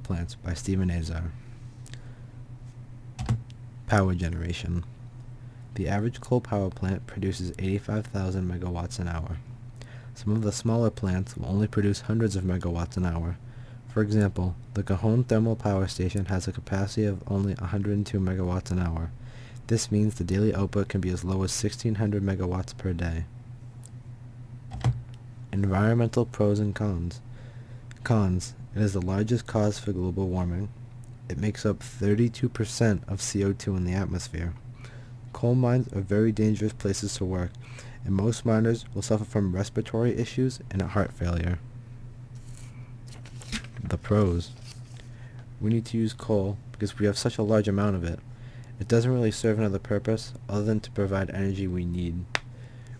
Plants by Stephen Azar. Power generation. The average coal power plant produces 85,000 megawatts an hour. Some of the smaller plants will only produce hundreds of megawatts an hour. For example, the Cajon Thermal Power Station has a capacity of only 102 megawatts an hour. This means the daily output can be as low as 1,600 megawatts per day. Environmental pros and cons. Cons. It is the largest cause for global warming. It makes up 32% of CO2 in the atmosphere. Coal mines are very dangerous places to work, and most miners will suffer from respiratory issues and heart failure. The pros. We need to use coal because we have such a large amount of it. It doesn't really serve another purpose other than to provide energy we need.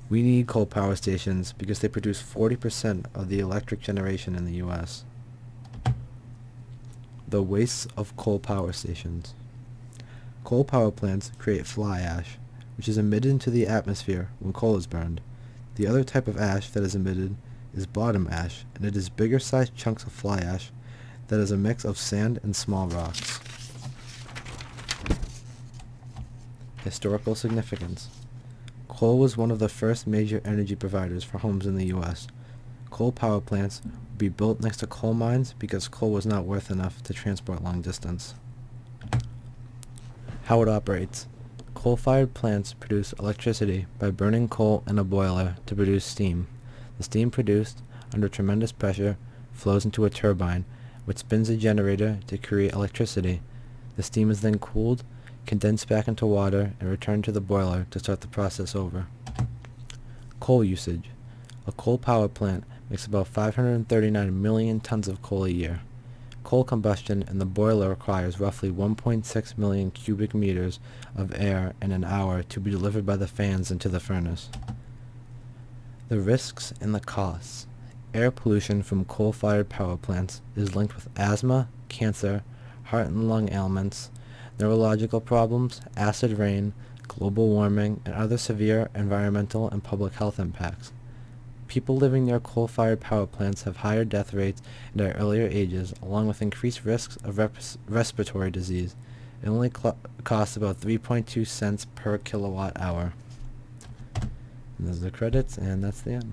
We need coal power stations because they produce 40% of the electric generation in the U.S. The wastes of coal power stations. Coal power plants create fly ash, which is emitted into the atmosphere when coal is burned. The other type of ash that is emitted is bottom ash, and it is bigger sized chunks of fly ash that is a mix of sand and small rocks. Historical significance. Coal was one of the first major energy providers for homes in the U.S. Coal power plants would be built next to coal mines because coal was not worth enough to transport long distance. How it operates. Coal-fired plants produce electricity by burning coal in a boiler to produce steam. The steam produced, under tremendous pressure, flows into a turbine, which spins a generator to create electricity. The steam is then cooled, condensed back into water, and returned to the boiler to start the process over. Coal usage. A coal power plant makes about 539 million tons of coal a year. Coal combustion in the boiler requires roughly 1.6 million cubic meters of air in an hour to be delivered by the fans into the furnace. The risks and the costs. Air pollution from coal-fired power plants is linked with asthma, cancer, heart and lung ailments, neurological problems, acid rain, global warming, and other severe environmental and public health impacts. People living near coal-fired power plants have higher death rates and at earlier ages, along with increased risks of respiratory disease. It only costs about 3.2 cents per kilowatt hour. And those are the credits, and that's the end.